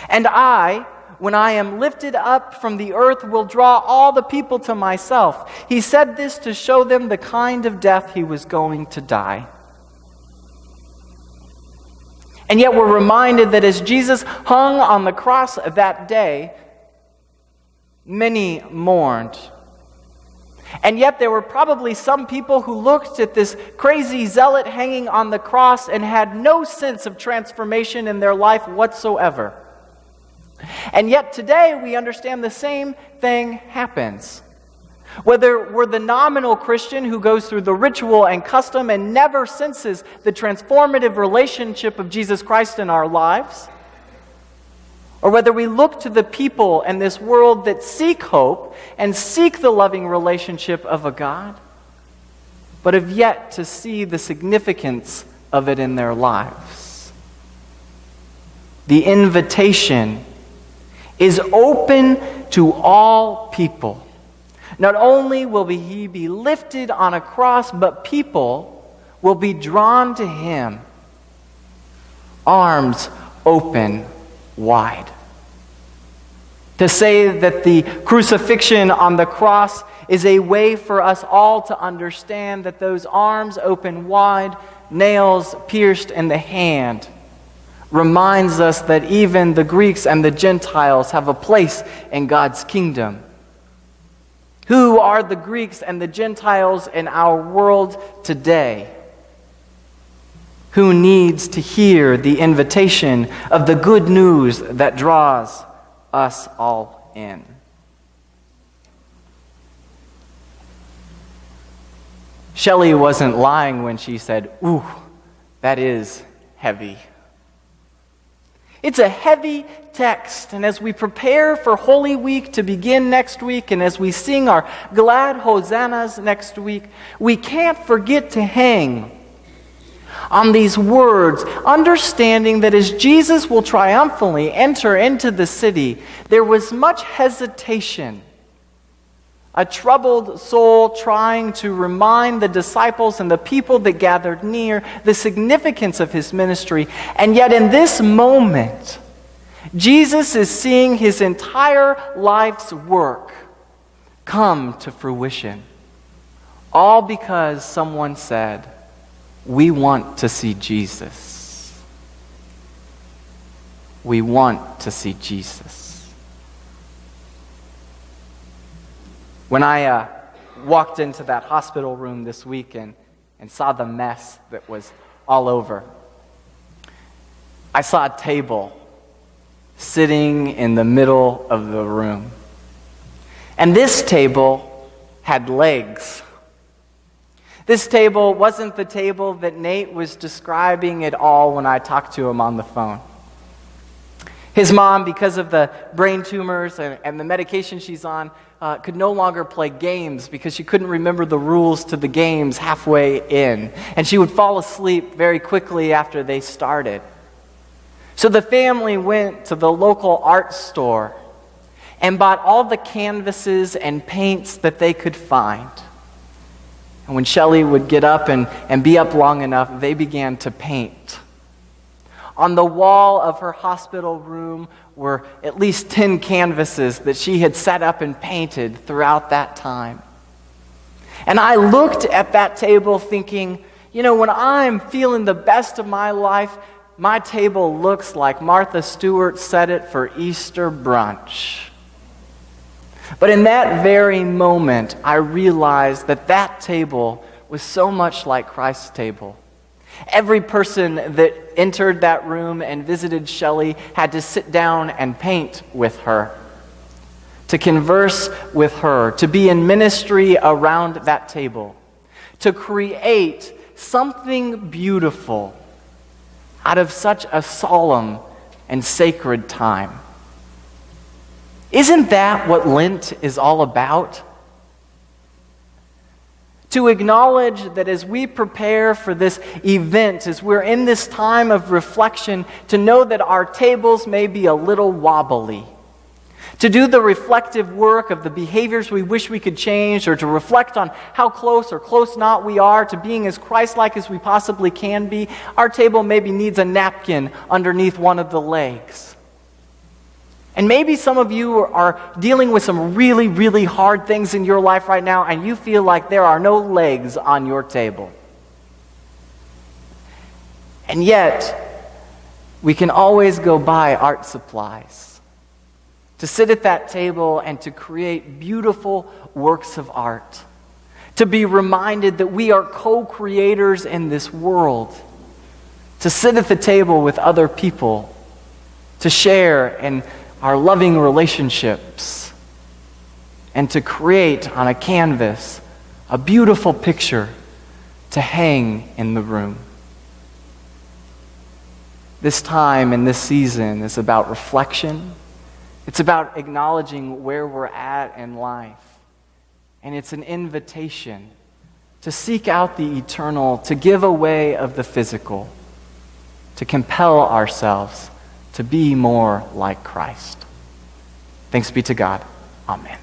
And I, when I am lifted up from the earth, will draw all the people to myself." He said this to show them the kind of death he was going to die. And yet we're reminded that as Jesus hung on the cross that day, many mourned. And yet there were probably some people who looked at this crazy zealot hanging on the cross and had no sense of transformation in their life whatsoever. And yet today we understand the same thing happens. Whether we're the nominal Christian who goes through the ritual and custom and never senses the transformative relationship of Jesus Christ in our lives, or whether we look to the people in this world that seek hope and seek the loving relationship of a God, but have yet to see the significance of it in their lives. The invitation is open to all people. Not only will he be lifted on a cross, but people will be drawn to him, arms open wide. To say that the crucifixion on the cross is a way for us all to understand that those arms open wide, nails pierced in the hand, reminds us that even the Greeks and the Gentiles have a place in God's kingdom. Who are the Greeks and the Gentiles in our world today? Who needs to hear the invitation of the good news that draws us all in? Shelley wasn't lying when she said, "Ooh, that is heavy." It's a heavy text, and as we prepare for Holy Week to begin next week, and as we sing our glad hosannas next week, we can't forget to hang on these words, understanding that as Jesus will triumphantly enter into the city, there was much hesitation. A troubled soul trying to remind the disciples and the people that gathered near the significance of his ministry. And yet in this moment, Jesus is seeing his entire life's work come to fruition. All because someone said, "We want to see Jesus. We want to see Jesus." When I walked into that hospital room this week and saw the mess that was all over, I saw a table sitting in the middle of the room. And this table had legs. This table wasn't the table that Nate was describing at all when I talked to him on the phone. His mom, because of the brain tumors and the medication she's on, could no longer play games because she couldn't remember the rules to the games halfway in. And she would fall asleep very quickly after they started. So the family went to the local art store and bought all the canvases and paints that they could find. And when Shelley would get up and be up long enough, they began to paint. On the wall of her hospital room were at least 10 canvases that she had set up and painted throughout that time. And I looked at that table thinking, when I'm feeling the best of my life, my table looks like Martha Stewart set it for Easter brunch. But in that very moment, I realized that table was so much like Christ's table. Every person that entered that room and visited Shelley had to sit down and paint with her, to converse with her, to be in ministry around that table, to create something beautiful out of such a solemn and sacred time. Isn't that what Lent is all about? To acknowledge that as we prepare for this event, as we're in this time of reflection, to know that our tables may be a little wobbly. To do the reflective work of the behaviors we wish we could change, or to reflect on how close or close not we are to being as Christ-like as we possibly can be, our table maybe needs a napkin underneath one of the legs. And maybe some of you are dealing with some really, really hard things in your life right now, and you feel like there are no legs on your table. And yet, we can always go buy art supplies to sit at that table and to create beautiful works of art, to be reminded that we are co-creators in this world, to sit at the table with other people, to share in our loving relationships, and to create on a canvas a beautiful picture to hang in the room. This time and this season is about reflection. It's about acknowledging where we're at in life. And it's an invitation to seek out the eternal, to give away of the physical, to compel ourselves to be more like Christ. Thanks be to God. Amen.